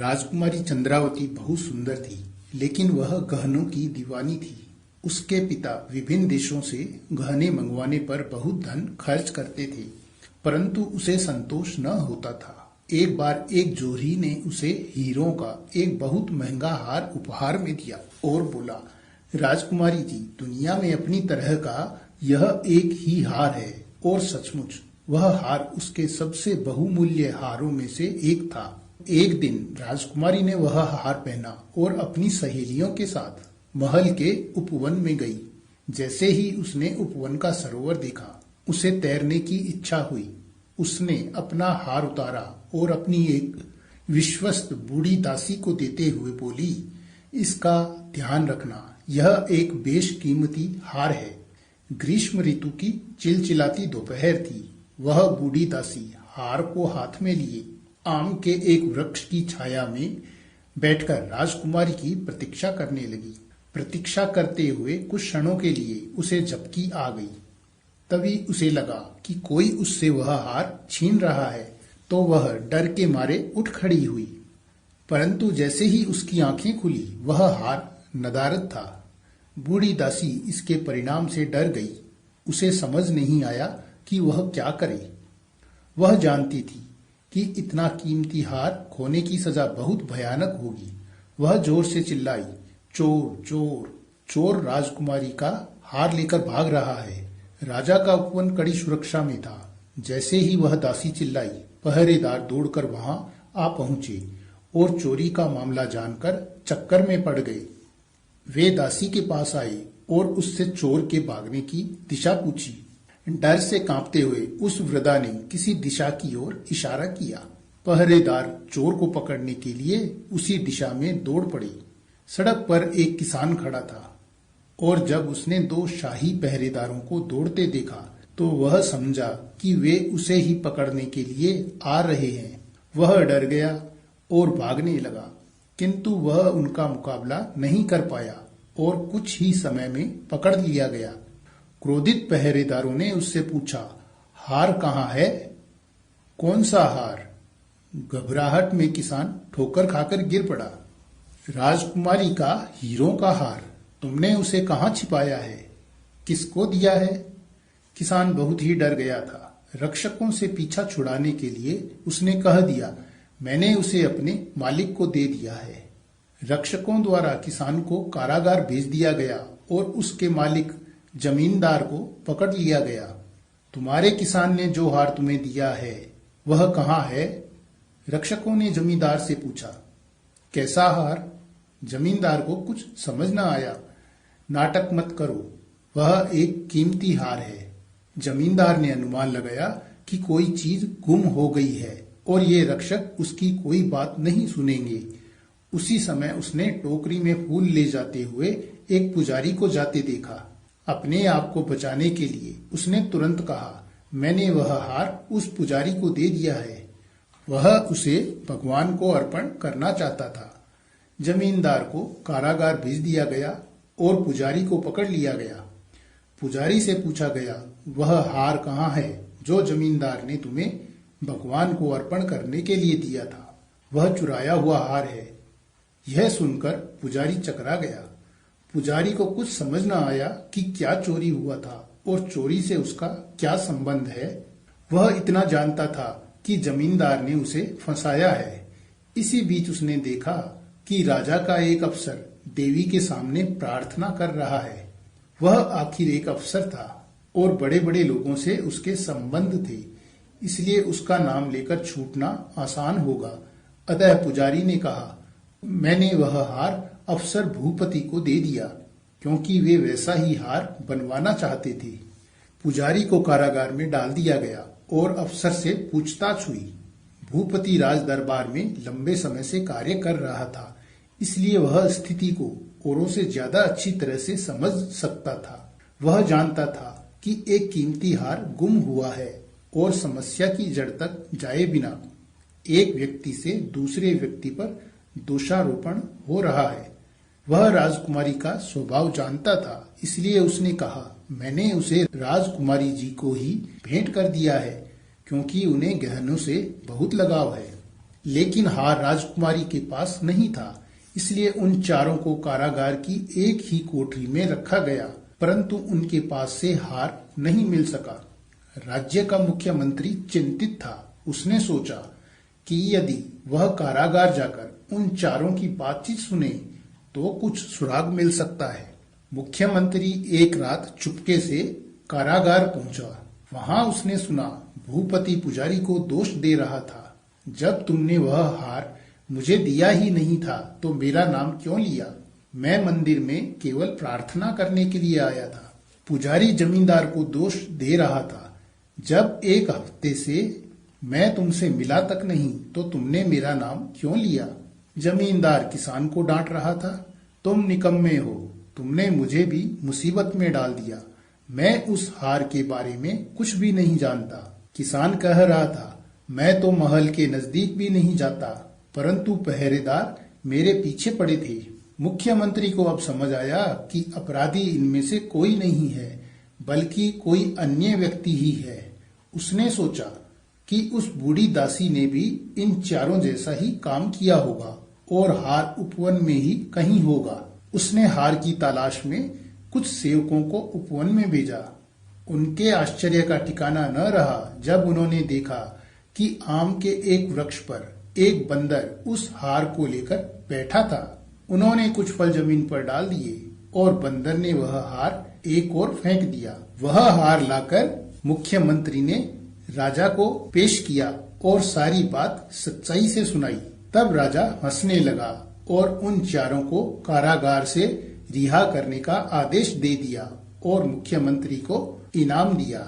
राजकुमारी चंद्रावती बहुत सुंदर थी, लेकिन वह गहनों की दीवानी थी। उसके पिता विभिन्न देशों से गहने मंगवाने पर बहुत धन खर्च करते थे, परंतु उसे संतोष न होता था। एक बार एक जोहरी ने उसे हीरों का एक बहुत महंगा हार उपहार में दिया और बोला, राजकुमारी जी, दुनिया में अपनी तरह का यह एक ही हार है। और सचमुच वह हार उसके सबसे बहुमूल्य हारों में से एक था। एक दिन राजकुमारी ने वह हार पहना और अपनी सहेलियों के साथ महल के उपवन में गई। जैसे ही उसने उपवन का सरोवर देखा, उसे तैरने की इच्छा हुई। उसने अपना हार उतारा और अपनी एक विश्वस्त बूढ़ी दासी को देते हुए बोली, इसका ध्यान रखना, यह एक बेशकीमती हार है। ग्रीष्म ऋतु की चिलचिलाती दोपहर थी। वह बूढ़ी दासी हार को हाथ में लिए आम के एक वृक्ष की छाया में बैठकर राजकुमारी की प्रतीक्षा करने लगी। प्रतीक्षा करते हुए कुछ क्षणों के लिए उसे झपकी आ गई। तभी उसे लगा कि कोई उससे वह हार छीन रहा है, तो वह डर के मारे उठ खड़ी हुई। परंतु जैसे ही उसकी आंखें खुली, वह हार नदारद था। बूढ़ी दासी इसके परिणाम से डर गई। उसे समझ नहीं आया कि वह क्या करे। वह जानती थी कि इतना कीमती हार खोने की सजा बहुत भयानक होगी। वह जोर से चिल्लाई, चोर चोर चोर राजकुमारी का हार लेकर भाग रहा है। राजा का उपवन कड़ी सुरक्षा में था। जैसे ही वह दासी चिल्लाई, पहरेदार दौड़कर वहां आ पहुंचे और चोरी का मामला जानकर चक्कर में पड़ गए। वे दासी के पास आए और उससे चोर के भागने की दिशा पूछी। डर से कांपते हुए उस वृद्धा ने किसी दिशा की ओर इशारा किया। पहरेदार चोर को पकड़ने के लिए उसी दिशा में दौड़ पड़े। सड़क पर एक किसान खड़ा था और जब उसने दो शाही पहरेदारों को दौड़ते देखा, तो वह समझा कि वे उसे ही पकड़ने के लिए आ रहे हैं। वह डर गया और भागने लगा, किंतु वह उनका मुकाबला नहीं कर पाया और कुछ ही समय में पकड़ लिया गया। क्रोधित पहरेदारों ने उससे पूछा, हार कहाँ है? कौन सा हार? घबराहट में किसान ठोकर खाकर गिर पड़ा। राजकुमारी का हीरों का हार, तुमने उसे कहाँ छिपाया है? किसको दिया है? किसान बहुत ही डर गया था। रक्षकों से पीछा छुड़ाने के लिए उसने कह दिया, मैंने उसे अपने मालिक को दे दिया है। रक्षकों द्वारा किसान को कारागार भेज दिया गया और उसके मालिक जमींदार को पकड़ लिया गया। तुम्हारे किसान ने जो हार तुम्हें दिया है, वह कहाँ है? रक्षकों ने जमींदार से पूछा। कैसा हार? जमींदार को कुछ समझ न आया। नाटक मत करो, वह एक कीमती हार है। जमींदार ने अनुमान लगाया कि कोई चीज गुम हो गई है और ये रक्षक उसकी कोई बात नहीं सुनेंगे। उसी समय उसने टोकरी में फूल ले जाते हुए एक पुजारी को जाते देखा। अपने आप को बचाने के लिए उसने तुरंत कहा, मैंने वह हार उस पुजारी को दे दिया है। वह उसे भगवान को अर्पण करना चाहता था। जमींदार को कारागार भेज दिया गया और पुजारी को पकड़ लिया गया। पुजारी से पूछा गया, वह हार कहाँ है जो जमींदार ने तुम्हें भगवान को अर्पण करने के लिए दिया था? वह चुराया हुआ हार है। यह सुनकर पुजारी चकरा गया। पुजारी को कुछ समझ न आया कि क्या चोरी हुआ था और चोरी से उसका क्या संबंध है। वह इतना जानता था कि जमींदार ने उसे फंसाया है। इसी बीच उसने देखा कि राजा का एक अफसर देवी के सामने प्रार्थना कर रहा है। वह आखिर एक अफसर था और बड़े बड़े लोगों से उसके संबंध थे, इसलिए उसका नाम लेकर छूटना आसान होगा। अतः पुजारी ने कहा, मैंने वह हार अफसर भूपति को दे दिया, क्योंकि वे वैसा ही हार बनवाना चाहते थे। पुजारी को कारागार में डाल दिया गया और अफसर से पूछताछ हुई। भूपति राज दरबार में लंबे समय से कार्य कर रहा था, इसलिए वह स्थिति को औरों से ज्यादा अच्छी तरह से समझ सकता था। वह जानता था कि एक कीमती हार गुम हुआ है और समस्या की जड़ तक जाए बिना एक व्यक्ति से दूसरे व्यक्ति पर दोषारोपण हो रहा है। वह राजकुमारी का स्वभाव जानता था, इसलिए उसने कहा, मैंने उसे राजकुमारी जी को ही भेंट कर दिया है, क्योंकि उन्हें गहनों से बहुत लगाव है। लेकिन हार राजकुमारी के पास नहीं था, इसलिए उन चारों को कारागार की एक ही कोठरी में रखा गया, परंतु उनके पास से हार नहीं मिल सका। राज्य का मुख्यमंत्री चिंतित था। उसने सोचा कि यदि वह कारागार जाकर उन चारों की बातचीत सुने तो कुछ सुराग मिल सकता है। मुख्यमंत्री एक रात चुपके से कारागार पहुंचा। वहां उसने सुना भूपति पुजारी को दोष दे रहा था, जब तुमने वह हार मुझे दिया ही नहीं था तो मेरा नाम क्यों लिया? मैं मंदिर में केवल प्रार्थना करने के लिए आया था। पुजारी जमींदार को दोष दे रहा था, जब एक हफ्ते से मैं तुमसे मिला तक नहीं तो तुमने मेरा नाम क्यों लिया? जमींदार किसान को डांट रहा था, तुम निकम्मे हो, तुमने मुझे भी मुसीबत में डाल दिया। मैं उस हार के बारे में कुछ भी नहीं जानता। किसान कह रहा था, मैं तो महल के नजदीक भी नहीं जाता, परंतु पहरेदार मेरे पीछे पड़े थे। मुख्यमंत्री को अब समझ आया कि अपराधी इनमें से कोई नहीं है, बल्कि कोई अन्य व्यक्ति ही है। उसने सोचा कि उस बूढ़ी दासी ने भी इन चारों जैसा ही काम किया होगा और हार उपवन में ही कहीं होगा। उसने हार की तलाश में कुछ सेवकों को उपवन में भेजा। उनके आश्चर्य का ठिकाना न रहा जब उन्होंने देखा कि आम के एक वृक्ष पर एक बंदर उस हार को लेकर बैठा था। उन्होंने कुछ फल जमीन पर डाल दिए और बंदर ने वह हार एक ओर फेंक दिया। वह हार लाकर मुख्यमंत्री ने राजा को पेश किया और सारी बात सच्चाई से सुनाई। तब राजा हंसने लगा और उन चारों को कारागार से रिहा करने का आदेश दे दिया और मुख्यमंत्री को इनाम दिया।